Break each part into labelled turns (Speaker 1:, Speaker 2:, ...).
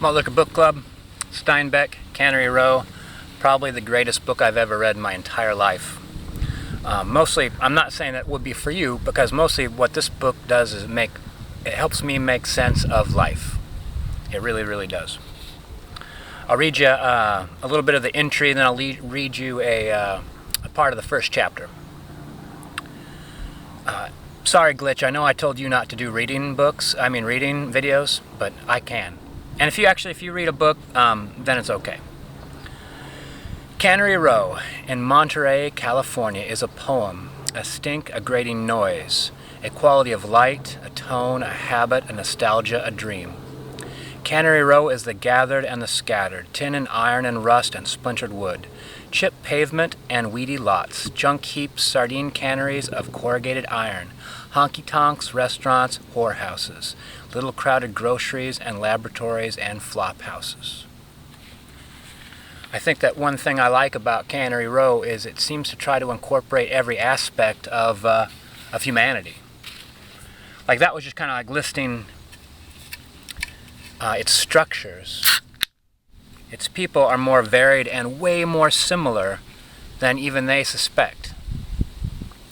Speaker 1: Malt Liquor Book Club, Steinbeck, Cannery Row, probably the greatest book I've ever read in my entire life. Mostly, I'm not saying that would be for you, because mostly what this book does is it helps me make sense of life. It really, really does. I'll read you a little bit of the entry, and then I'll read you a part of the first chapter. Sorry, Glitch, I know I told you not to do reading videos, but I can. And if you read a book, then it's okay. Cannery Row in Monterey, California is a poem, a stink, a grating noise, a quality of light, a tone, a habit, a nostalgia, a dream. Cannery Row is the gathered and the scattered, tin and iron and rust and splintered wood, chipped pavement and weedy lots, junk heaps, sardine canneries of corrugated iron, honky-tonks, restaurants, whorehouses, little crowded groceries and laboratories and flop houses. I think that one thing I like about Cannery Row is it seems to try to incorporate every aspect of humanity. Like that was just kind of like listing its structures. Its people are more varied and way more similar than even they suspect.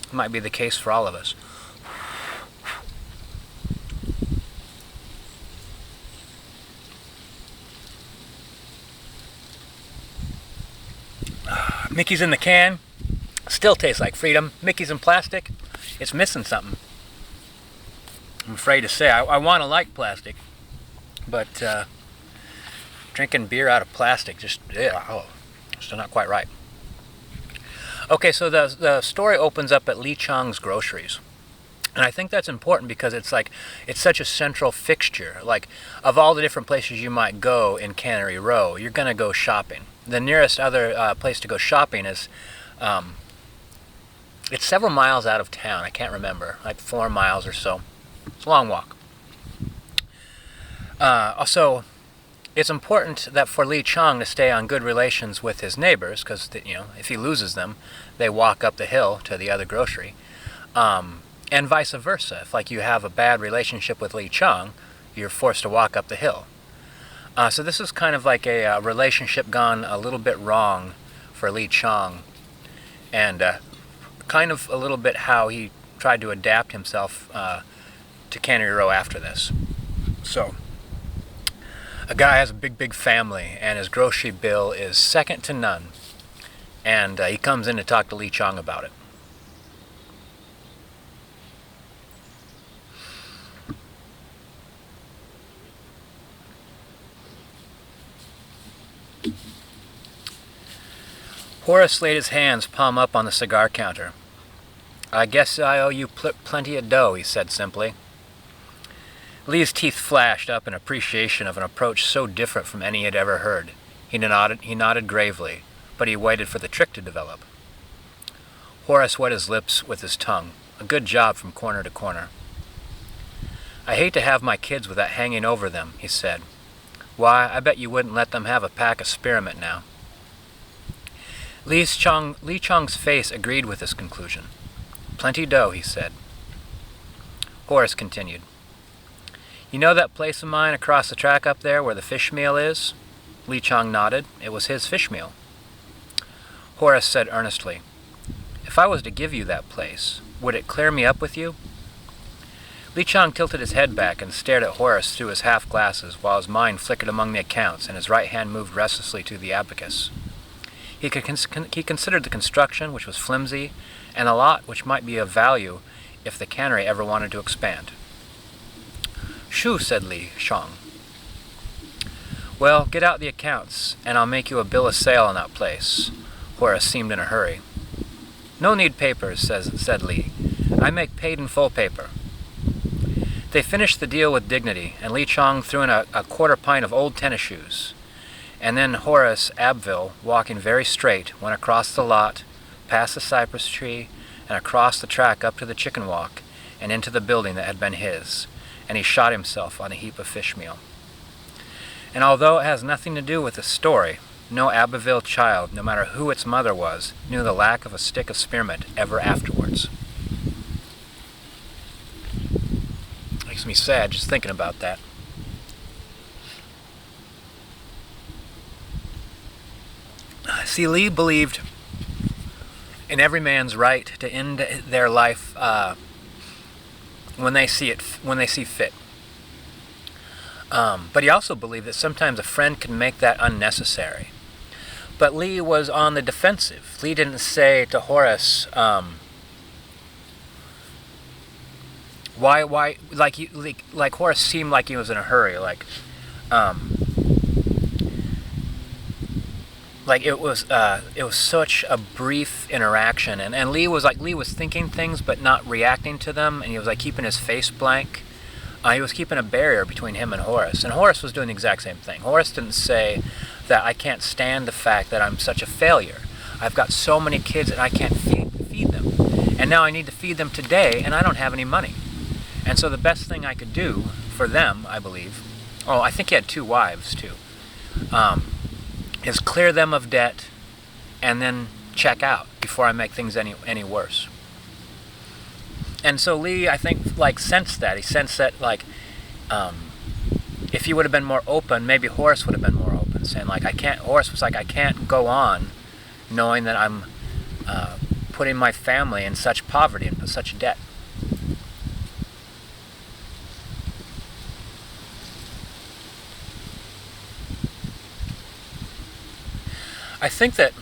Speaker 1: It might be the case for all of us. Mickey's in the can. Still tastes like freedom. Mickey's in plastic. It's missing something. I'm afraid to say. I want to like plastic, but drinking beer out of plastic still not quite right. Okay, so the story opens up at Lee Chong's groceries. And I think that's important because it's such a central fixture. Like, of all the different places you might go in Cannery Row, you're going to go shopping. The nearest other place to go shopping is, it's several miles out of town. I can't remember, like 4 miles or so. It's a long walk. Also, it's important that for Lee Chong to stay on good relations with his neighbors, because if he loses them, they walk up the hill to the other grocery. And vice versa. If you have a bad relationship with Lee Chong, you're forced to walk up the hill. So this is kind of like a relationship gone a little bit wrong for Lee Chong, and kind of a little bit how he tried to adapt himself to Cannery Row after this. So, a guy has a big family, and his grocery bill is second to none, and he comes in to talk to Lee Chong about it. Horace laid his hands palm up on the cigar counter. "I guess I owe you plenty of dough," he said simply. Lee's teeth flashed up in appreciation of an approach so different from any he had ever heard. He nodded gravely, but he waited for the trick to develop. Horace wet his lips with his tongue. A good job from corner to corner. "I hate to have my kids with that hanging over them," he said. "Why, I bet you wouldn't let them have a pack of spearmint now." Lee Chong's face agreed with this conclusion. "Plenty dough," he said. Horace continued. "You know that place of mine across the track up there where the fish meal is?" Lee Chong nodded. It was his fish meal. Horace said earnestly, "If I was to give you that place, would it clear me up with you?" Lee Chong tilted his head back and stared at Horace through his half glasses while his mind flickered among the accounts and his right hand moved restlessly to the abacus. He considered the construction, which was flimsy, and a lot which might be of value if the cannery ever wanted to expand. "Shoo," said Lee Chong. "Well, get out the accounts, and I'll make you a bill of sale on that place." Horace seemed in a hurry. "No need papers," said Lee. "I make paid-in-full paper." They finished the deal with dignity, and Lee Chong threw in a quarter pint of old tennis shoes. And then Horace Abbeville, walking very straight, went across the lot, past the cypress tree, and across the track up to the chicken walk, and into the building that had been his, and he shot himself on a heap of fish meal. And although it has nothing to do with the story, no Abbeville child, no matter who its mother was, knew the lack of a stick of spearmint ever afterwards. Makes me sad just thinking about that. See, Lee believed in every man's right to end their life when they see fit. But he also believed that sometimes a friend can make that unnecessary. But Lee was on the defensive. Lee didn't say to Horace, why, like Horace seemed like he was in a hurry, like it was such a brief interaction, and Lee was thinking things but not reacting to them, and he was like keeping his face blank. He was keeping a barrier between him and Horace was doing the exact same thing. Horace didn't say that I can't stand the fact that I'm such a failure. I've got so many kids and I can't feed them, and now I need to feed them today, and I don't have any money. And so the best thing I could do for them, I believe, I think he had 2 wives too, is clear them of debt and then check out before I make things any worse. And so Lee, I think, sensed that. He sensed that, if he would have been more open, maybe Horace would have been more open, saying, Horace was like, I can't go on knowing that I'm putting my family in such poverty and such debt. I think that,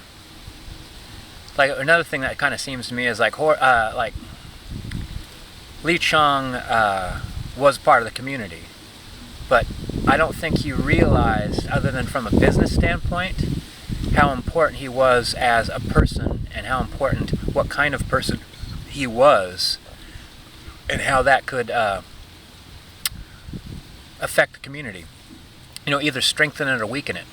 Speaker 1: another thing that kind of seems to me is Lee Chong was part of the community, but I don't think he realized, other than from a business standpoint, how important he was as a person, and how important, what kind of person he was, and how that could affect the community. Either strengthen it or weaken it.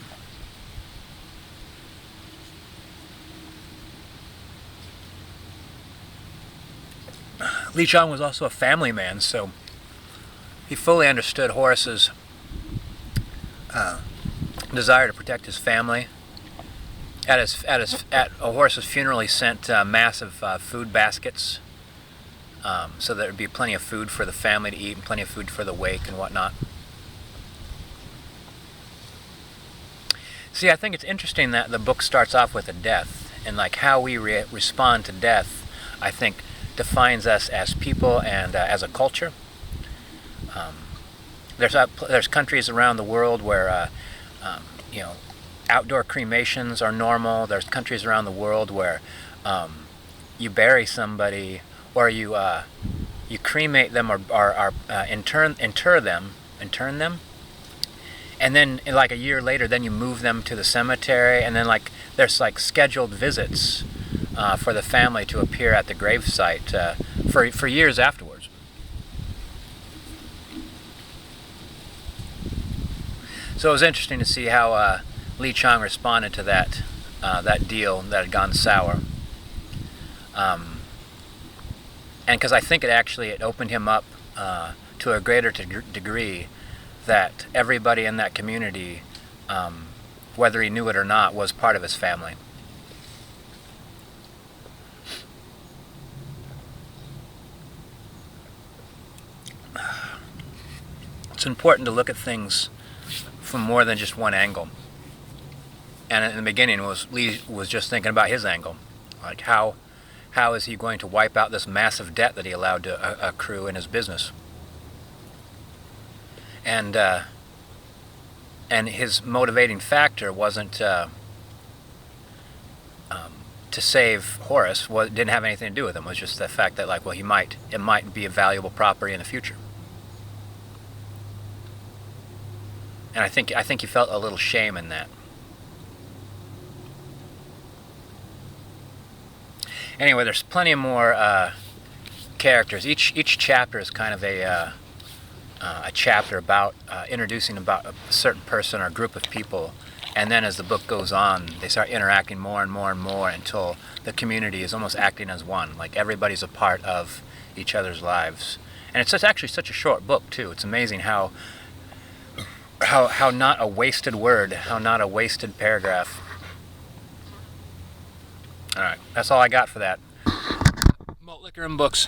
Speaker 1: Lee Chong was also a family man, so he fully understood Horace's desire to protect his family. At Horace's funeral, he sent massive food baskets, so there would be plenty of food for the family to eat and plenty of food for the wake and whatnot. See, I think it's interesting that the book starts off with a death, and how we respond to death, I think, defines us as people and as a culture. There's countries around the world where outdoor cremations are normal. There's countries around the world where you bury somebody, or you cremate them, or inter them, and then a year later, then you move them to the cemetery, and then there's scheduled visits for the family to appear at the gravesite for years afterwards. So it was interesting to see how Lee Chong responded to that deal that had gone sour, and because I think it opened him up to a greater degree, that everybody in that community, whether he knew it or not, was part of his family. It's important to look at things from more than just one angle. And in the beginning, Lee was just thinking about his angle, how is he going to wipe out this massive debt that he allowed to accrue in his business? And his motivating factor wasn't to save Horace. Didn't have anything to do with him. It was just the fact that it might be a valuable property in the future. And I think he felt a little shame in that. Anyway, there's plenty of more characters. Each chapter is kind of a chapter about introducing about a certain person or group of people, and then as the book goes on, they start interacting more and more and more until the community is almost acting as one. Everybody's a part of each other's lives. And it's actually such a short book too. It's amazing how not a wasted word, how not a wasted paragraph. All right, that's all I got for that. Malt Liquor and Books.